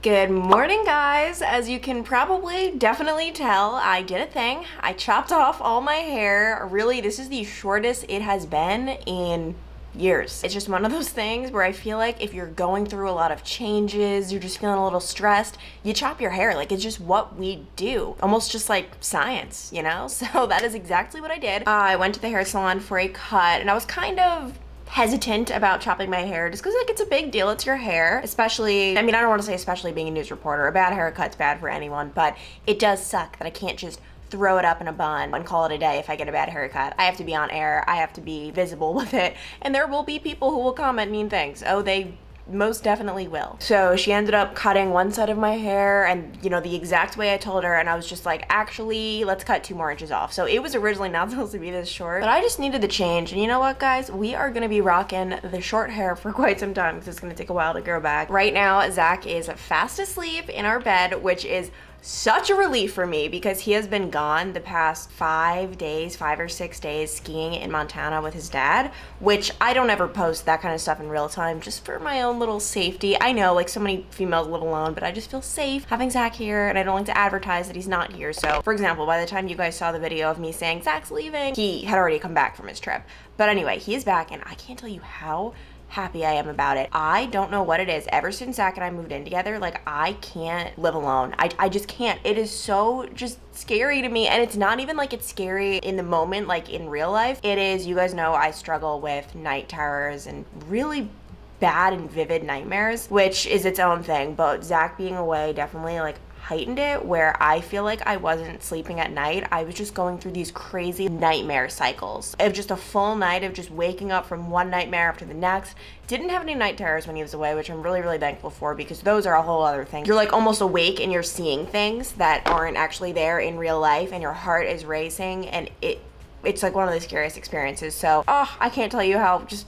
Good morning, guys. As you can probably definitely tell, I did a thing. I chopped off all my hair. Really, this is the shortest it has been in years. It's just one of those things where I feel like if you're going through a lot of changes, you're just feeling a little stressed, you chop your hair. Like, it's just what we do. Almost just like science, you know? So that is exactly what I did. I went to the hair salon for a cut, and I was kind of hesitant about chopping my hair just because like it's a big deal. It's your hair, especially, I mean, I don't want to say especially being a news reporter. A bad haircut's bad for anyone, but it does suck that I can't just throw it up in a bun and call it a day if I get a bad haircut. I have to be on air, I have to be visible with it, and there will be people who will comment mean things. Oh, they most definitely will. So she ended up cutting one side of my hair, and you know, the exact way I told her, and I was just like, actually, let's cut 2 more inches off. So it was originally not supposed to be this short, but I just needed the change. And you know what, guys? We are gonna be rocking the short hair for quite some time because it's gonna take a while to grow back. Right now, Zach is fast asleep in our bed, which is such a relief for me because he has been gone the past 5 or 6 days skiing in Montana with his dad, which I don't ever post that kind of stuff in real time just for my own little safety. I know, like, so many females live alone, but I just feel safe having Zach here, and I don't like to advertise that he's not here. So for example, by the time you guys saw the video of me saying Zach's leaving, he had already come back from his trip. But anyway, he is back, and I can't tell you how happy I am about it. I don't know what it is. Ever since Zach and I moved in together, like, I can't live alone. I just can't. It is so just scary to me, and it's not even like it's scary in the moment, like in real life. It is, you guys know I struggle with night terrors and really bad and vivid nightmares, which is its own thing, but Zach being away definitely like heightened it, where I feel like I wasn't sleeping at night. I was just going through these crazy nightmare cycles of just a full night of just waking up from one nightmare after the next. Didn't have any night terrors when he was away, which I'm really, really thankful for, because those are a whole other thing. You're like almost awake and you're seeing things that aren't actually there in real life, and your heart is racing, and it's like one of the scariest experiences. So, I can't tell you how just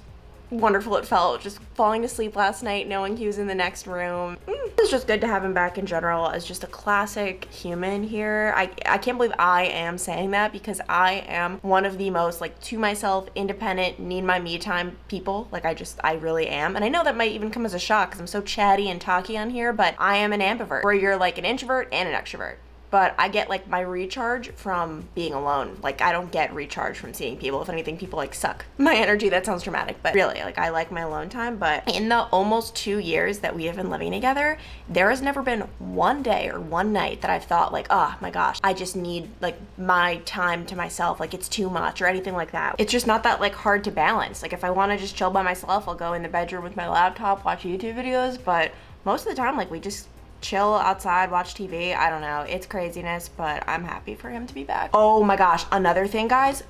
wonderful it felt just falling asleep last night knowing he was in the next room. It's just good to have him back in general as just a classic human here. I can't believe I am saying that, because I am one of the most, like, to myself, independent, need my me time people. Like, I really am. And I know that might even come as a shock because I'm so chatty and talky on here, but I am an ambivert, where you're like an introvert and an extrovert. But I get like my recharge from being alone. Like, I don't get recharge from seeing people. If anything, people like suck my energy. That sounds dramatic, but really, like, I like my alone time. But in the almost 2 years that we have been living together, there has never been one day or one night that I've thought like, oh my gosh, I just need like my time to myself, like it's too much or anything like that. It's just not that like hard to balance. Like, if I want to just chill by myself, I'll go in the bedroom with my laptop, watch YouTube videos, but most of the time, like, we just chill outside, watch TV. I don't know. It's craziness, but I'm happy for him to be back. Oh my gosh. Another thing, guys.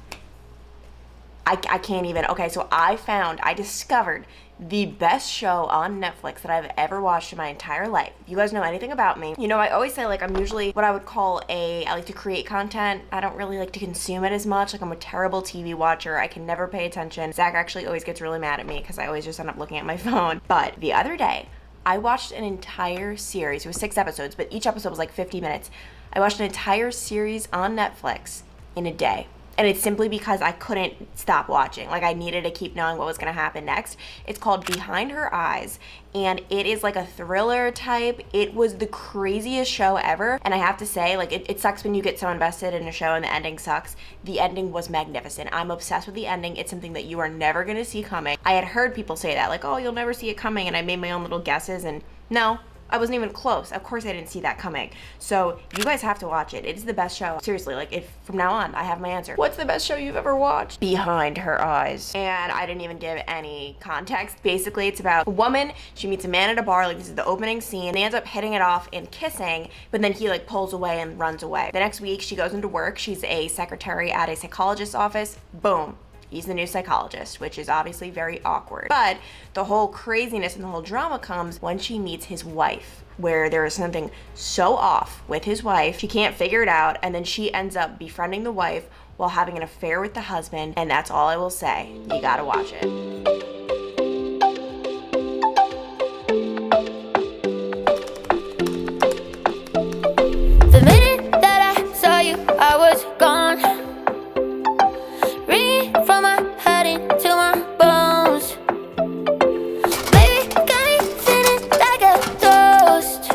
I can't even. Okay, so I discovered the best show on Netflix that I've ever watched in my entire life. If you guys know anything about me, you know, I always say, like, I'm usually what I would call I like to create content. I don't really like to consume it as much. Like, I'm a terrible TV watcher. I can never pay attention. Zach actually always gets really mad at me because I always just end up looking at my phone. But the other day, I watched an entire series. It was 6 episodes, but each episode was like 50 minutes. I watched an entire series on Netflix in a day. And it's simply because I couldn't stop watching. Like, I needed to keep knowing what was gonna happen next. It's called Behind Her Eyes, and it is like a thriller type. It was the craziest show ever. And I have to say, like, it sucks when you get so invested in a show and the ending sucks. The ending was magnificent. I'm obsessed with the ending. It's something that you are never gonna see coming. I had heard people say that, like, oh, you'll never see it coming, and I made my own little guesses, and no, I wasn't even close. Of course I didn't see that coming. So you guys have to watch it. It is the best show. Seriously, like, if from now on I have my answer. What's the best show you've ever watched? Behind Her Eyes. And I didn't even give any context. Basically, it's about a woman. She meets a man at a bar. Like, this is the opening scene. They end up hitting it off and kissing, but then he like pulls away and runs away. The next week she goes into work. She's a secretary at a psychologist's office. Boom. He's the new psychologist, which is obviously very awkward. But the whole craziness and the whole drama comes when she meets his wife, where there is something so off with his wife. She can't figure it out, and then she ends up befriending the wife while having an affair with the husband, and that's all I will say. You gotta watch it. The minute that I saw you, I was gone. Ringing from my head into my bones. Baby, got me feeling like a ghost.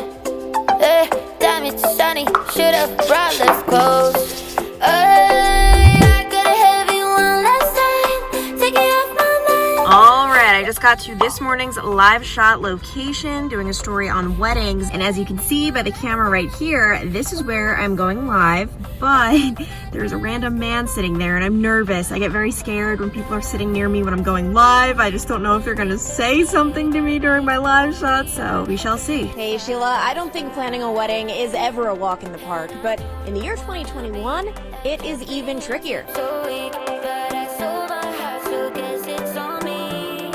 time it's sunny. Should've brought less clothes. I got a heavy one last time, taking off my mind. All right, I just got to this morning's live shot location, doing a story on weddings. And as you can see by the camera right here, this is where I'm going live, but there's a random man sitting there and I'm nervous. I get very scared when people are sitting near me when I'm going live. I just don't know if they're gonna say something to me during my live shot, so we shall see. Hey Sheila, I don't think planning a wedding is ever a walk in the park, but in the year 2021, it is even trickier. So weak that I sold my house, so guess it's on me.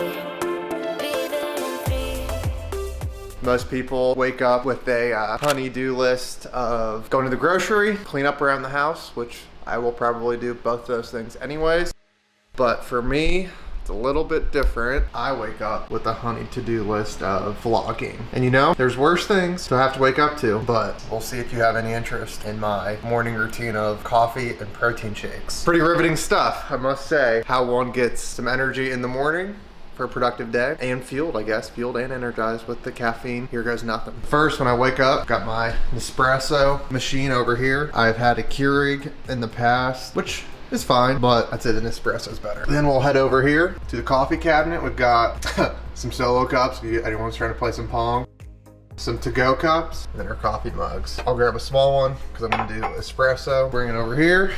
Living in free. Most people wake up with a honey-do list of going to the grocery, clean up around the house, which I will probably do both those things anyways. But for me, it's a little bit different. I wake up with a honey to-do list of vlogging. And you know, there's worse things to have to wake up to, but we'll see if you have any interest in my morning routine of coffee and protein shakes. Pretty riveting stuff, I must say. How one gets some energy in the morning for a productive day, and fueled, I guess, fueled and energized with the caffeine. Here goes nothing. First, when I wake up, got my Nespresso machine over here. I've had a Keurig in the past, which is fine, but I'd say the Nespresso's better. Then we'll head over here to the coffee cabinet. We've got some solo cups if anyone's trying to play some Pong. Some to-go cups, and then our coffee mugs. I'll grab a small one because I'm gonna do espresso. Bring it over here.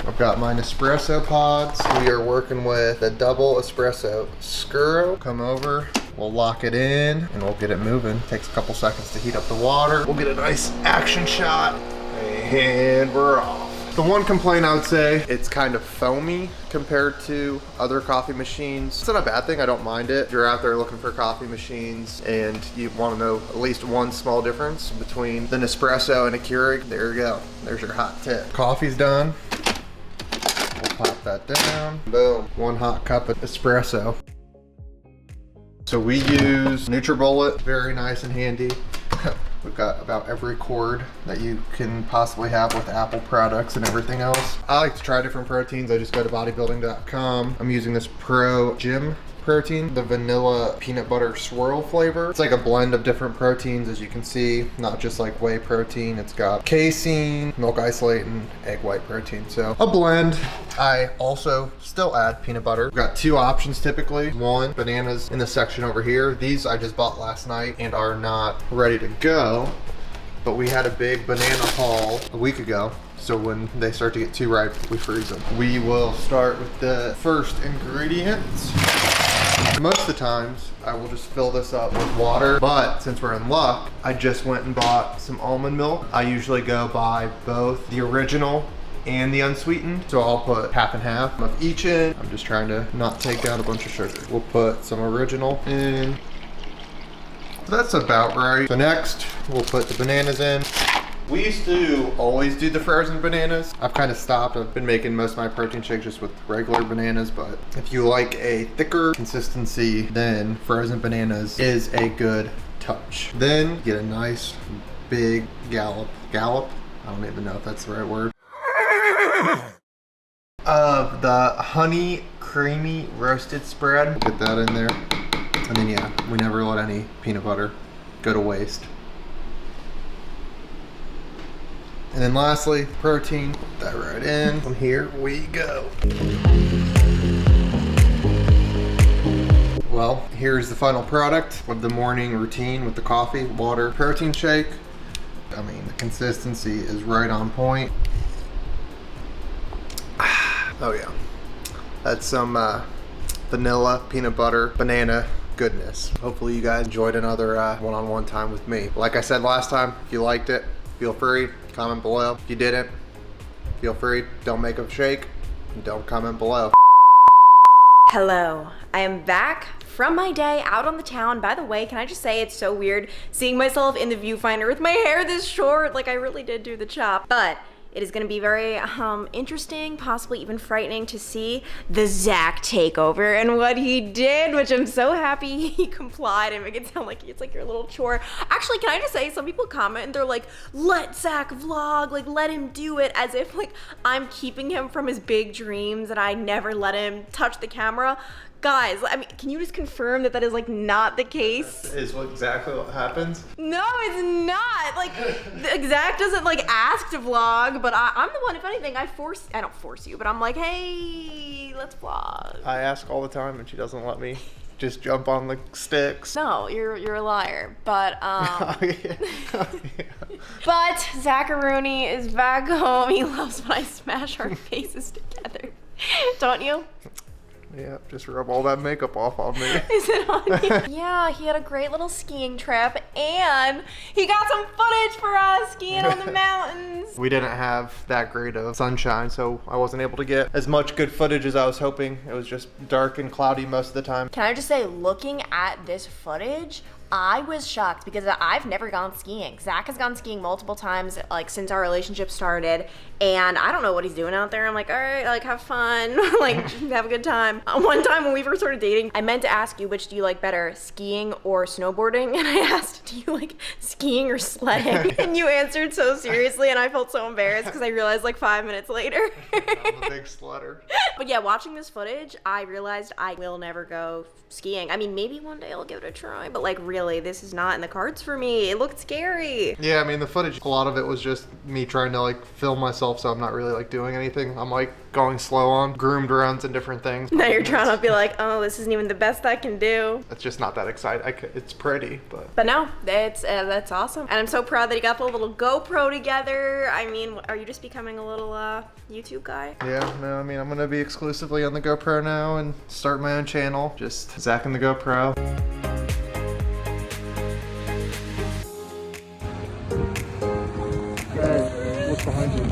I've got my Nespresso pods. We are working with a double espresso scuro. Come over, we'll lock it in, and we'll get it moving. Takes a couple seconds to heat up the water. We'll get a nice action shot, and we're off. The one complaint I would say, it's kind of foamy compared to other coffee machines. It's not a bad thing, I don't mind it. If you're out there looking for coffee machines and you want to know at least one small difference between the Nespresso and a Keurig, there you go. There's your hot tip. Coffee's done. We'll pop that down. Boom. One hot cup of espresso. So we use NutriBullet, very nice and handy. We've got about every cord that you can possibly have with Apple products and everything else. I like to try different proteins. I just go to bodybuilding.com. I'm using this Pro Gym protein, the vanilla peanut butter swirl flavor. It's like a blend of different proteins, as you can see, not just like whey protein. It's got casein, milk isolate, and egg white protein. So a blend. I also still add peanut butter. We've got two options typically. One, bananas in the section over here. These I just bought last night and are not ready to go, but we had a big banana haul a week ago. So when they start to get too ripe, we freeze them. We will start with the first ingredients. Most of the times, I will just fill this up with water, but since we're in luck, I just went and bought some almond milk. I usually go buy both the original and the unsweetened, so I'll put half and half of each in. I'm just trying to not take down a bunch of sugar. We'll put some original in. That's about right. So next, we'll put the bananas in. We used to always do the frozen bananas. I've kind of stopped. I've been making most of my protein shakes just with regular bananas, but if you like a thicker consistency, then frozen bananas is a good touch. Then get a nice big gallop. I don't even know if that's the right word. Of the honey creamy roasted spread. Get that in there. And then yeah, we never let any peanut butter go to waste. And then lastly, protein, put that right in. And here we go. Well, here's the final product of the morning routine with the coffee, water, protein shake. I mean, the consistency is right on point. Oh yeah, that's some vanilla, peanut butter, banana goodness. Hopefully you guys enjoyed another one-on-one time with me. Like I said last time, if you liked it, feel free, comment below. If you didn't, feel free, don't make a shake, and don't comment below. Hello, I am back from my day out on the town. By the way, can I just say it's so weird seeing myself in the viewfinder with my hair this short, like I really did do the chop. But it is gonna be very interesting, possibly even frightening to see the Zach takeover and what he did, which I'm so happy he complied and make it sound like it's like your little chore. Actually, can I just say, some people comment and they're like, let Zach vlog, like let him do it, as if like I'm keeping him from his big dreams and I never let him touch the camera. Guys, I mean, can you just confirm that that is like not the case? Is what exactly what happens. No, it's not. Like, Zach doesn't like ask to vlog, but I'm the one, if anything, I don't force you, but I'm like, hey, let's vlog. I ask all the time and she doesn't let me just jump on the sticks. No, you're a liar. But Oh, yeah. Oh, yeah. but Zacharoni is back home. He loves when I smash our faces together. Don't you? Yeah, just rub all that makeup off on me. Is it on you? Yeah, he had a great little skiing trip, and he got some footage for us skiing on the mountains. We didn't have that great of sunshine, so I wasn't able to get as much good footage as I was hoping. It was just dark and cloudy most of the time. Can I just say, looking at this footage, I was shocked because I've never gone skiing. Zach has gone skiing multiple times, like, since our relationship started, and I don't know what he's doing out there. I'm like, all right, like, have fun, like, have a good time. One time when we first started dating, I meant to ask you, which do you like better, skiing or snowboarding? And I asked, do you like skiing or sledding? And you answered so seriously, and I felt so embarrassed because I realized like 5 minutes later. I'm a big sledder. But yeah, watching this footage, I realized I will never go skiing. I mean, maybe one day I'll give it a try, but like, really, this is not in the cards for me. It looked scary. Yeah, I mean, the footage, a lot of it was just me trying to like film myself, so I'm not really like doing anything. I'm like going slow on groomed runs and different things. Now you're trying to be like, oh, this isn't even the best I can do. It's just not that exciting. It's pretty, but. But no, that's awesome. And I'm so proud that you got the little GoPro together. I mean, are you just becoming a little YouTube guy? Yeah, no, I mean, I'm gonna be exclusively on the GoPro now and start my own channel. Just Zach and the GoPro. What's behind you?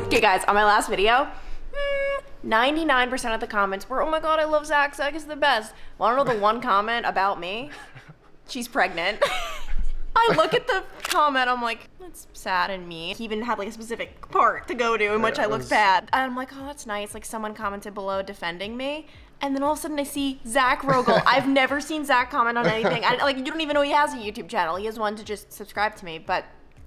Okay, guys, on my last video, 99% of the comments were, oh my god, I love Zach. Zach is the best. Want to know the one comment about me? She's pregnant. I look at the comment, I'm like, that's sad and mean. He even had like a specific part to go to in which I looked bad. And I'm like, oh, that's nice. Like, someone commented below defending me. And then all of a sudden I see Zach Rogel. I've never seen Zach comment on anything. Like, you don't even know he has a YouTube channel. He has one to just subscribe to me. But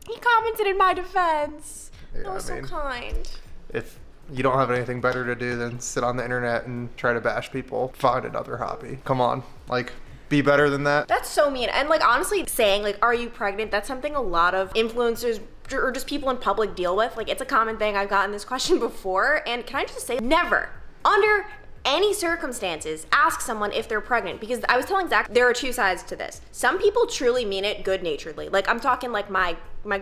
he commented in my defense. Yeah, That was I mean, so kind. if you don't have anything better to do than sit on the internet and try to bash people, find another hobby. Come on, like, be better than that. That's so mean. And like, honestly, saying like, are you pregnant? That's something a lot of influencers or just people in public deal with. Like, it's a common thing. I've gotten this question before. And can I just say, never, under any circumstances, ask someone if they're pregnant. Because I was telling Zach, there are two sides to this. Some people truly mean it good-naturedly. Like, I'm talking like my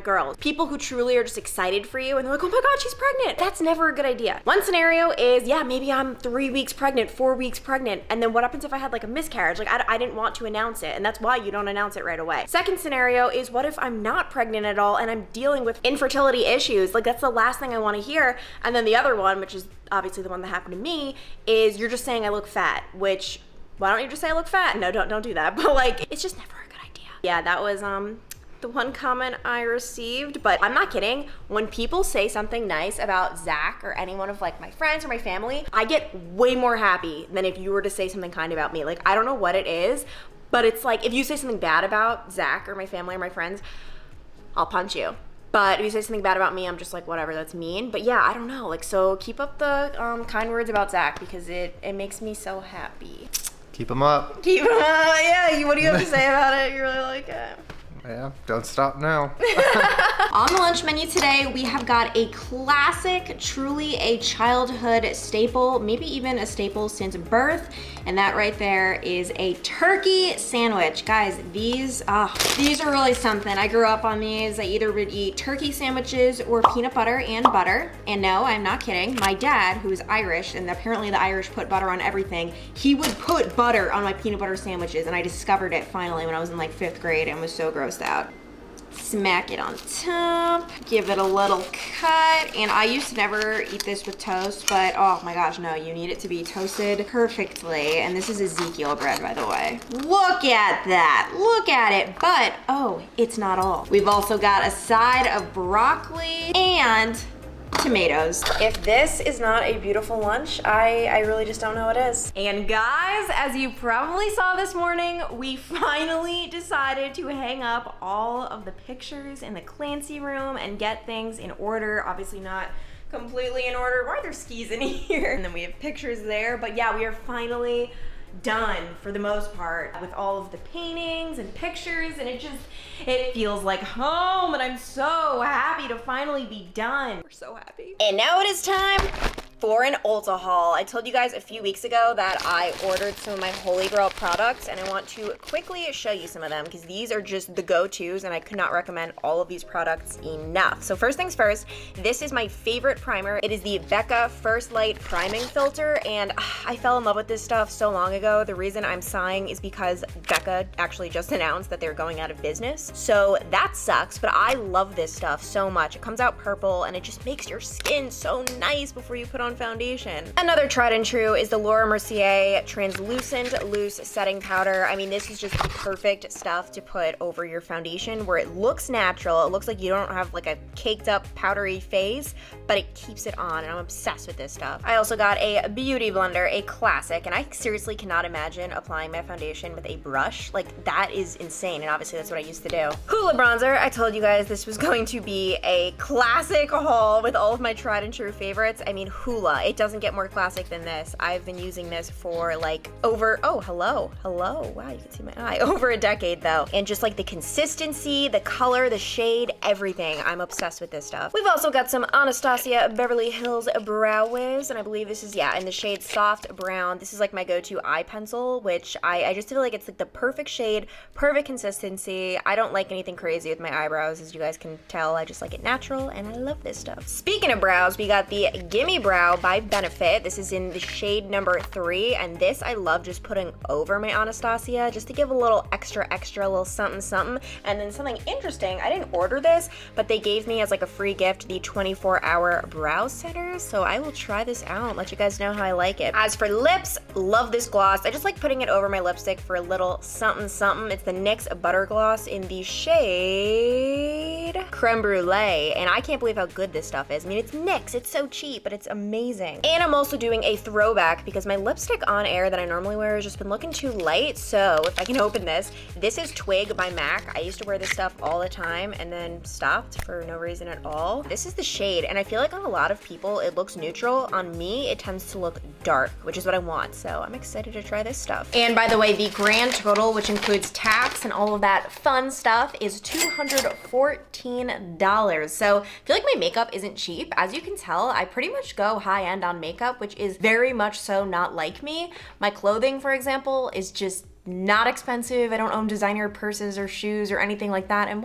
girls. People who truly are just excited for you and they're like, oh my god, she's pregnant. That's never a good idea. One scenario is, yeah, maybe I'm 3 weeks pregnant, 4 weeks pregnant, and then what happens if I had like a miscarriage? Like, I didn't want to announce it, and that's why you don't announce it right away. Second scenario is, what if I'm not pregnant at all and I'm dealing with infertility issues? Like, that's the last thing I want to hear. And then the other one, which is obviously the one that happened to me, is you're just saying I look fat, which, why don't you just say I look fat? No, don't do that. But like, it's just never a good idea. Yeah, that was the one comment I received, but I'm not kidding. When people say something nice about Zach or any one of like my friends or my family, I get way more happy than if you were to say something kind about me. Like, I don't know what it is, but it's like, if you say something bad about Zach or my family or my friends, I'll punch you. But if you say something bad about me, I'm just like, whatever, that's mean. But yeah, I don't know. Like, so keep up the kind words about Zach because it makes me so happy. Keep them up. Keep him up. Yeah, what do you have to say about it? You really like it? Yeah, don't stop now. On the lunch menu today, we have got a classic, truly a childhood staple, maybe even a staple since birth, and that right there is a turkey sandwich. Guys, these are really something. I grew up on these. I either would eat turkey sandwiches or peanut butter and butter, and no, I'm not kidding. My dad, who's Irish, and apparently the Irish put butter on everything, he would put butter on my peanut butter sandwiches, and I discovered it finally when I was in like 5th grade and was so grossed out. Smack it on top, give it a little cut, and I used to never eat this with toast, but oh my gosh, no, you need it to be toasted perfectly, and this is Ezekiel bread, by the way. Look at that, look at it, but oh, it's not all. We've also got a side of broccoli and tomatoes. If this is not a beautiful lunch, I really just don't know what is. And guys, as you probably saw this morning, we finally decided to hang up all of the pictures in the Clancy room and get things in order. Obviously not completely in order. Why are there skis in here? And then we have pictures there. But yeah, we are finally done for the most part with all of the paintings and pictures, and it feels like home, and I'm so happy to finally be done. We're so happy. And now it is time for an Ulta haul. I told you guys a few weeks ago that I ordered some of my Holy Grail products, and I want to quickly show you some of them because these are just the go-tos, and I could not recommend all of these products enough. So first things first, this is my favorite primer. It is the Becca First Light Priming Filter, and I fell in love with this stuff so long ago. The reason I'm sighing is because Becca actually just announced that they're going out of business. So that sucks, but I love this stuff so much. It comes out purple, and it just makes your skin so nice before you put on foundation. Another tried and true is the Laura Mercier Translucent Loose Setting Powder. I mean, this is just the perfect stuff to put over your foundation where it looks natural. It looks like you don't have like a caked up powdery face, but it keeps it on, and I'm obsessed with this stuff. I also got a beauty blender, a classic, and I seriously cannot imagine applying my foundation with a brush. Like, that is insane, and obviously that's what I used to do. Hoola bronzer. I told you guys this was going to be a classic haul with all of my tried and true favorites. I mean, Hoola. It doesn't get more classic than this. I've been using this for like over, oh, hello. Wow, you can see my eye. Over a decade though. And just like the consistency, the color, the shade, everything. I'm obsessed with this stuff. We've also got some Anastasia Beverly Hills Brow Wiz, and I believe this is, yeah, in the shade Soft Brown. This is like my go-to eye pencil, which I just feel like it's like the perfect shade, perfect consistency. I don't like anything crazy with my eyebrows, as you guys can tell. I just like it natural, and I love this stuff. Speaking of brows, we got the Gimme Brow by Benefit. This is in the shade number 3, and this I love just putting over my Anastasia just to give a little extra, little something. And then something interesting, I didn't order this, but they gave me as like a free gift the 24-hour brow setter, so I will try this out, let you guys know how I like it. As for lips, love this gloss. I just like putting it over my lipstick for a little something. It's the NYX Butter Gloss in the shade Creme Brulee, and I can't believe how good this stuff is. I mean, it's NYX, it's so cheap, but it's amazing. And I'm also doing a throwback because my lipstick on air that I normally wear has just been looking too light, so if I can open this is Twig by MAC. I used to wear this stuff all the time and then stopped for no reason at all. This is the shade, and I feel like on a lot of people it looks neutral. On me, it tends to look dark, which is what I want, so I'm excited to try this stuff. And by the way, the grand total, which includes tax and all of that fun stuff, is $214. So I feel like my makeup isn't cheap. As you can tell, I pretty much go high end on makeup, which is very much so not like me. My clothing, for example, is just not expensive. I don't own designer purses or shoes or anything like that, and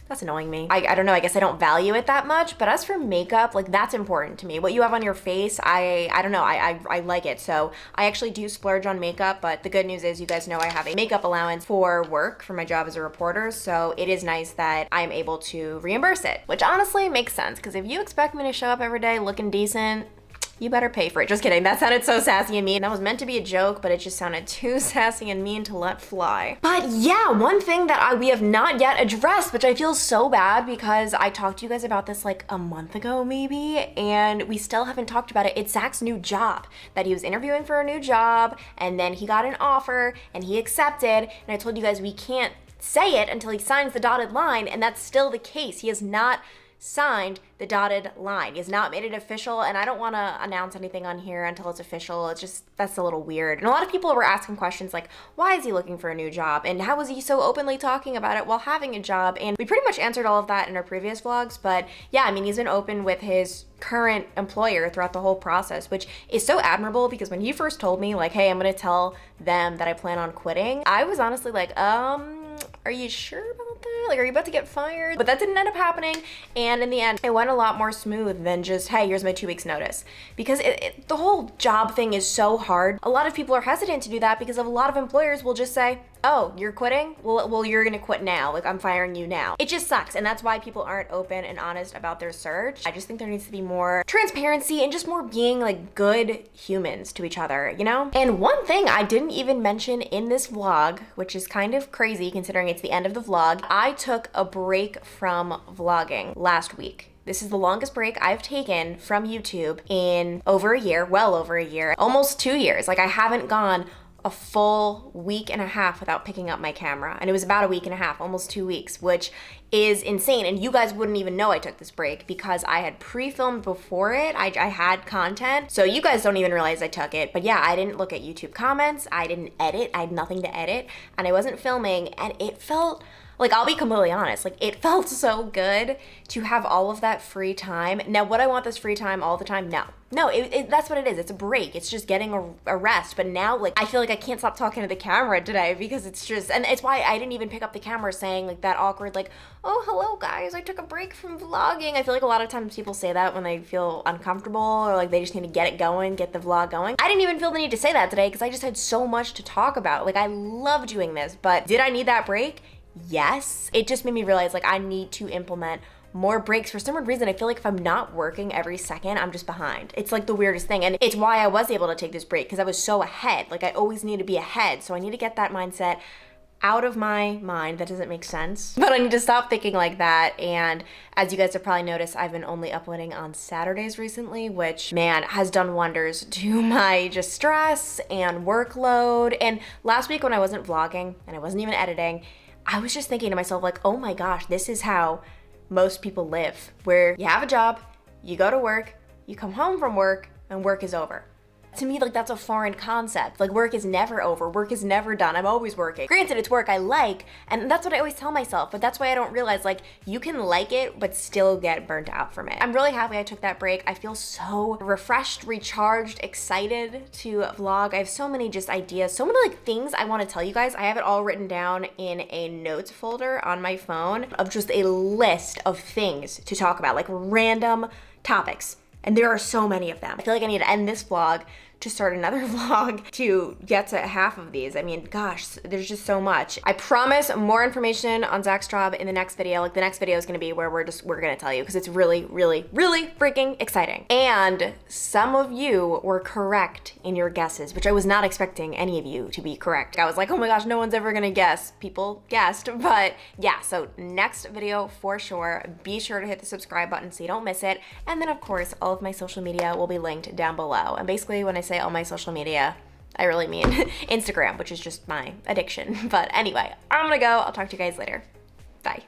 that's annoying me. I don't know, I guess I don't value it that much, but as for makeup, like, that's important to me. What you have on your face, I don't know, I like it. So I actually do splurge on makeup, but the good news is you guys know I have a makeup allowance for work, for my job as a reporter, so it is nice that I'm able to reimburse it, which honestly makes sense, because if you expect me to show up every day looking decent, you better pay for it. Just kidding. That sounded so sassy and mean. That was meant to be a joke, but it just sounded too sassy and mean to let fly. But yeah, one thing that we have not yet addressed, which I feel so bad because I talked to you guys about this like a month ago maybe, and we still haven't talked about it. It's Zach's new job, that he was interviewing for a new job, and then he got an offer and he accepted, and I told you guys we can't say it until he signs the dotted line, and that's still the case. He has not signed the dotted line. He has not made it official, and I don't want to announce anything on here until it's official. It's just, that's a little weird. And a lot of people were asking questions like, why is he looking for a new job? And how is he so openly talking about it while having a job? And we pretty much answered all of that in our previous vlogs, but yeah, I mean, he's been open with his current employer throughout the whole process, which is so admirable, because when he first told me like, hey, I'm gonna tell them that I plan on quitting, I was honestly like, are you sure about that? Like, are you about to get fired? But that didn't end up happening, and in the end, it went a lot more smooth than just, hey, here's my 2 weeks notice. Because the whole job thing is so hard. A lot of people are hesitant to do that because a lot of employers will just say, oh, you're quitting? Well, you're gonna quit now. Like, I'm firing you now. It just sucks, and that's why people aren't open and honest about their search. I just think there needs to be more transparency and just more being like good humans to each other, you know? And one thing I didn't even mention in this vlog, which is kind of crazy considering it's the end of the vlog, I took a break from vlogging last week. This is the longest break I've taken from YouTube in over a year, well over a year, almost 2 years. Like, I haven't gone a full week and a half without picking up my camera. And it was about a week and a half, almost 2 weeks, which is insane. And you guys wouldn't even know I took this break because I had pre-filmed before it. I had content. So you guys don't even realize I took it. But yeah, I didn't look at YouTube comments. I didn't edit. I had nothing to edit. And I wasn't filming. And it felt like, I'll be completely honest, like it felt so good to have all of that free time. Now, would I want this free time all the time? No. No, that's what it is. It's a break. It's just getting a rest. But now, like, I feel like I can't stop talking to the camera today because it's just, and it's why I didn't even pick up the camera saying like that awkward, like, oh, hello guys, I took a break from vlogging. I feel like a lot of times people say that when they feel uncomfortable or like they just need to get it going, get the vlog going. I didn't even feel the need to say that today because I just had so much to talk about. Like, I love doing this, but did I need that break? Yes. It just made me realize like I need to implement more breaks. For some weird reason, I feel like if I'm not working every second, I'm just behind. It's like the weirdest thing. And it's why I was able to take this break because I was so ahead. Like I always need to be ahead. So I need to get that mindset out of my mind. That doesn't make sense, but I need to stop thinking like that. And as you guys have probably noticed, I've been only uploading on Saturdays recently, which, man, has done wonders to my just stress and workload. And last week when I wasn't vlogging and I wasn't even editing, I was just thinking to myself like, oh my gosh, this is how most people live, where you have a job, you go to work, you come home from work, and work is over. To me, like that's a foreign concept. Like work is never over, work is never done. I'm always working. Granted, it's work I like, and that's what I always tell myself, but that's why I don't realize like you can like it, but still get burnt out from it. I'm really happy I took that break. I feel so refreshed, recharged, excited to vlog. I have so many just ideas, so many like things I want to tell you guys. I have it all written down in a notes folder on my phone of just a list of things to talk about, like random topics. And there are so many of them. I feel like I need to end this vlog to start another vlog to get to half of these. I mean, gosh, there's just so much. I promise more information on Zach's job in the next video. Like the next video is gonna be where we're gonna tell you because it's really, really, really freaking exciting. And some of you were correct in your guesses, which I was not expecting any of you to be correct. I was like, oh my gosh, no one's ever gonna guess. People guessed, but yeah, so next video for sure. Be sure to hit the subscribe button so you don't miss it. And then of course, all of my social media will be linked down below. And basically when I say all my social media, I really mean Instagram, which is just my addiction. But anyway, I'm gonna go. I'll talk to you guys later. Bye.